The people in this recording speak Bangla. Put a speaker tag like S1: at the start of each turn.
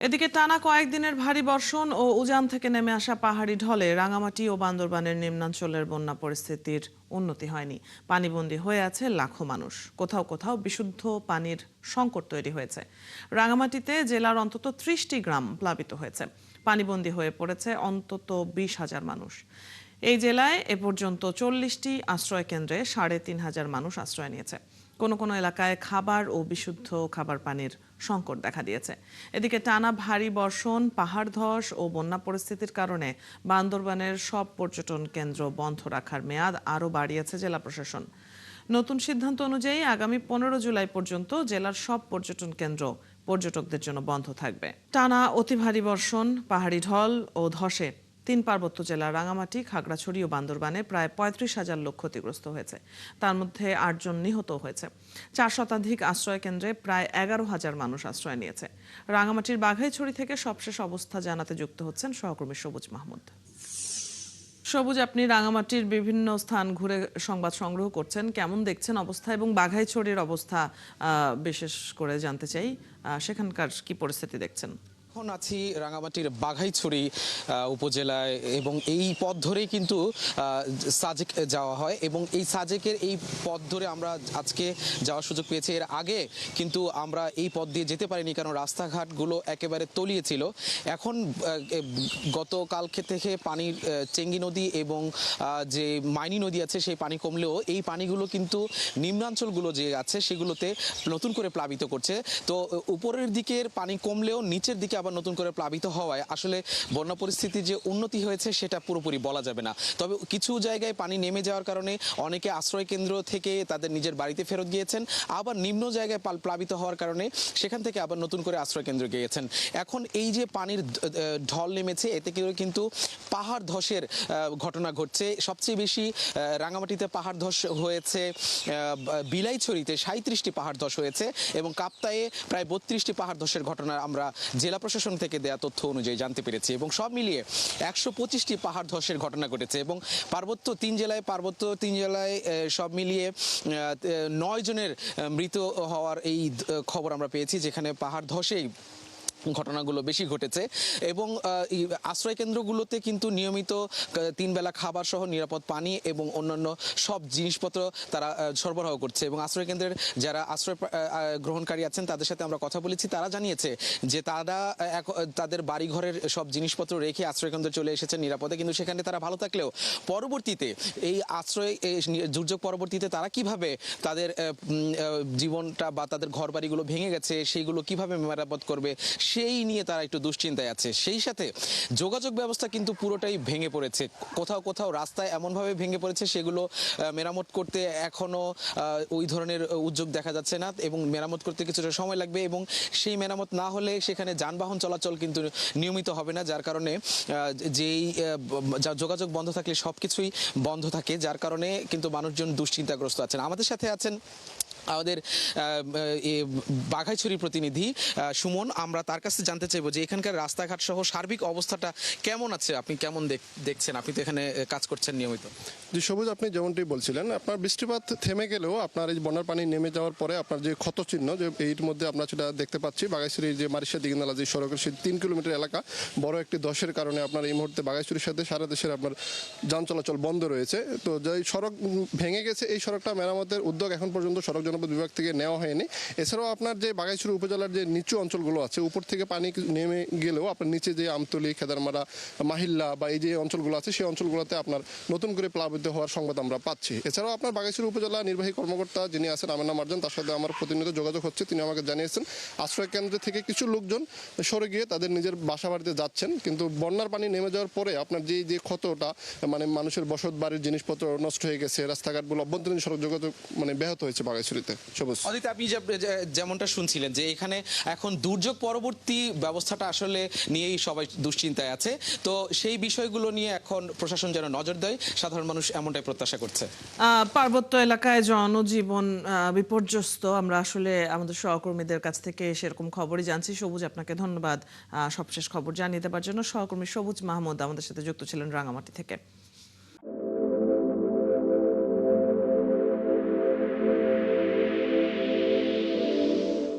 S1: এদিকে টানা কয়েকদিনের ভারী বর্ষণ ও উজান থেকে নেমে আসা পাহাড়ি ঢলে রাঙামাটি ও বান্দরবানের নিম্নাঞ্চলের বন্যা পরিস্থিতির উন্নতি হয়নি। পানিবন্দী হয়ে আছে লাখো মানুষ। কোথাও কোথাও বিশুদ্ধ পানির সংকট তৈরি হয়েছে। রাঙামাটিতে জেলার অন্তত ৩০টি গ্রাম প্লাবিত হয়েছে। পানিবন্দী হয়ে পড়েছে অন্তত ২০,০০০ মানুষ। এই জেলায় এ পর্যন্ত ৪০টি আশ্রয় কেন্দ্রে ৩,৫০০ মানুষ আশ্রয় নিয়েছে। কোনো কোনো এলাকায় খাবার ও বিশুদ্ধ খাবার পানির সংকট দেখা দিয়েছে। এদিকে টানা ভারী বর্ষণ, পাহাড় ধস ও বন্যা পরিস্থিতির কারণে বান্দরবানের সব পর্যটন কেন্দ্র বন্ধ রাখার মেয়াদ আরও বাড়িয়েছে জেলা প্রশাসন। নতুন সিদ্ধান্ত অনুযায়ী আগামী ১৫ জুলাই পর্যন্ত জেলার সব পর্যটন কেন্দ্র পর্যটকদের জন্য বন্ধ থাকবে। টানা অতি ভারী বর্ষণ, পাহাড়ি ঢল ও ধসে ৩ পার্বত্য জেলা রাঙামাটি, খাগড়াছড়ি ও বান্দরবানে প্রায় ৩৫,০০০ লোক ক্ষতিগ্রস্ত হয়েছে। তার মধ্যে ৮ জন নিহত হয়েছে। ৪ শতাধিক আশ্রয় কেন্দ্রে প্রায় ১১,০০০ মানুষ আশ্রয় নিয়েছে। রাঙামাটির বাঘাইছড়ি থেকে সবশেষ অবস্থা জানাতে যুক্ত হচ্ছেন সহকর্মী সবুজ মাহমুদ। সবুজ, আপনি রাঙামাটির বিভিন্ন স্থান ঘুরে সংবাদ সংগ্রহ করছেন, কেমন দেখছেন অবস্থা এবং বাঘাইছড়ির অবস্থা বিশেষ করে জানতে চাই, সেখানকার কি পরিস্থিতি দেখছেন?
S2: এখন আছি রাঙামাটির বাঘাইছড়ি উপজেলায় এবং এই পথ ধরেই কিন্তু সাজেক যাওয়া হয় এবং এই সাজেকের এই পথ ধরে আমরা আজকে যাওয়ার সুযোগ পেয়েছি। এর আগে কিন্তু আমরা এই পথ দিয়ে যেতে পারিনি, কারণ রাস্তাঘাটগুলো একেবারে তলিয়ে ছিল। এখন গতকালকে থেকে পানির চেঙ্গি নদী এবং যে মাইনি নদী আছে সেই পানি কমলেও এই পানিগুলো কিন্তু নিম্নাঞ্চলগুলো যে আছে সেগুলোতে নতুন করে প্লাবিত করছে। তো উপরের দিকের পানি কমলেও নিচের দিকে আবার নতুন করে প্লাবিত হওয়ায় আসলে বন্যা পরিস্থিতির যে উন্নতি হয়েছে সেটা পুরোপুরি বলা যাবে না। তবে কিছু জায়গায় পানি নেমে যাওয়ার কারণে অনেকে আশ্রয় কেন্দ্র থেকে তাদের নিজের বাড়িতে ফেরত গিয়েছেন, আবার নিম্ন জায়গায় প্লাবিত হওয়ার কারণে সেখান থেকে আবার নতুন করে আশ্রয় কেন্দ্রে গিয়েছেন। এখন এই যে পানির ঢল নেমেছে, এতে করে কিন্তু পাহাড় ধসের ঘটনা ঘটছে। সবচেয়ে বেশি রাঙামাটিতে পাহাড় ধস হয়েছে বিলাইছড়িতে ৩৭টি পাহাড় ধস হয়েছে এবং কাপ্তায়ে প্রায় ৩২টি পাহাড় ধসের ঘটনা আমরা জেলা প্রশাসন থেকে দেয়া তথ্য অনুযায়ী জানতে পেরেছি এবং সব মিলিয়ে ১২৫টি পাহাড় ধসের ঘটনা ঘটেছে এবং পার্বত্য তিন জেলায় সব মিলিয়ে ৯ জনের মৃত হওয়ার এই খবর আমরা পেয়েছি, যেখানে পাহাড় ধসেই ঘটনাগুলো বেশি ঘটেছে। এবং আশ্রয় কেন্দ্রগুলোতে কিন্তু নিয়মিত ৩ বেলা খাবার সহ নিরাপদ পানি এবং অন্যান্য সব জিনিসপত্র তারা সরবরাহ করছে এবং আশ্রয় কেন্দ্রের যারা আশ্রয় গ্রহণকারী আছেন তাদের সাথে আমরা কথা বলেছি। তারা জানিয়েছে যে তারা তাদের বাড়িঘরের সব জিনিসপত্র রেখে আশ্রয় কেন্দ্রে চলে এসেছে নিরাপদে, কিন্তু সেখানে তারা ভালো থাকলেও পরবর্তীতে এই দুর্যোগ পরবর্তীতে তারা কিভাবে তাদের জীবনটা বা তাদের ঘর বাড়িগুলো ভেঙে গেছে সেইগুলো কিভাবে মেরামত করবে সেই নিয়ে তারা একটু দুশ্চিন্তায় আছে। সেই সাথে যোগাযোগ ব্যবস্থা কিন্তু পুরোটাই ভেঙে পড়েছে। কোথাও কোথাও রাস্তায় এমনভাবে ভেঙে পড়েছে সেগুলো মেরামত করতে এখনো ওই ধরনের উদ্যোগ দেখা যাচ্ছে না এবং মেরামত করতে কিছুটা সময় লাগবে এবং সেই মেরামত না হলে সেখানে যানবাহন চলাচল কিন্তু নিয়মিত হবে না, যার কারণে যেই যোগাযোগ বন্ধ থাকলে সব কিছুই বন্ধ থাকে, যার কারণে কিন্তু মানুষজন দুশ্চিন্তাগ্রস্ত আছেন। আমাদের সাথে আছেন আমাদের বাঘাইছড়ি প্রতিনিধি সুমন। আমরা তার কাছে জানতে চাইবো যে এখানকার রাস্তাঘাট সহ সার্বিক অবস্থাটা কেমন আছে, আপনি কেমন দেখছেন? আপনি তো এখানে কাজ করছেন নিয়মিত।
S3: জি সবুজ, আপনি যেমনটি বলছিলেন, আপনার বৃষ্টিপাত থেমে গেলেও আপনার এই বন্যার পানি নেমে যাওয়ার পরে আপনার যে ক্ষত চিহ্ন যে এর মধ্যে আমরা সেটা দেখতে পাচ্ছি। বাঘাইছড়ির যে মারিশা দিঘিনালা যে সড়কের সেই ৩ কিলোমিটার এলাকা বড় একটি ধসের কারণে আপনার এই মুহূর্তে বাঘাইছড়ির সাথে সারা দেশের আপনার যান চলাচল বন্ধ রয়েছে। তো যে সড়ক ভেঙে গেছে এই সড়কটা মেরামতের উদ্যোগ এখন পর্যন্ত সড়ক জনপদ বিভাগ থেকে নেওয়া হয়নি। এছাড়াও আপনার যে বাঘাইছড়ি উপজেলার যে নিচু অঞ্চলগুলো আছে উপর থেকে পানি নেমে গেলেও আপনার নিচে যে আমতলী, খেদারমারা, মাহিল্লা বা এই যে অঞ্চলগুলো আছে সেই অঞ্চলগুলোতে আপনার নতুন করে প্লাবিত হওয়ার সংবাদ আমরা পাচ্ছি। এছাড়াও আপনার বাঘাইছড়ি উপজেলা নির্বাহী কর্মকর্তা যিনি আছেন আমেনা মার্জান, তার সাথে আমার প্রতিনিয়ত যোগাযোগ হচ্ছে। তিনি আমাকে জানিয়েছেন আশ্রয় কেন্দ্র থেকে কিছু লোকজন সরে গিয়ে তাদের নিজের বাসা বাড়িতে যাচ্ছেন, কিন্তু বন্যার পানি নেমে যাওয়ার পরে আপনার যে ক্ষতটা মানে মানুষের বসত বাড়ির জিনিসপত্র নষ্ট হয়ে গেছে, রাস্তাঘাটগুলো অভ্যন্তরীণ সড়ক যোগাযোগ মানে ব্যাহত হয়েছে বাঘাইছড়িতে। সবুজ,
S2: আপনি যেমনটা শুনছিলেন যে এখানে এখন দুর্যোগ পরবর্তী ব্যবস্থাটা আসলে নিয়েই সবাই দুশ্চিন্তায় আছে, তো সেই বিষয়গুলো নিয়ে এখন প্রশাসন যেন নজর দেয়, সাধারণ মানুষ এমনটাই প্রত্যাশা করছে।
S1: পার্বত্য এলাকায় জনজীবন বিপর্যস্ত। আমরা আসলে আমাদের সহকর্মীদের কাছ থেকে সেরকম খবরই জানছি। সবুজ, আপনাকে ধন্যবাদ সবশেষ খবর জানিয়ে দেওয়ার জন্য। সহকর্মী সবুজ মাহমুদ আমাদের সাথে যুক্ত ছিলেন রাঙামাটি থেকে।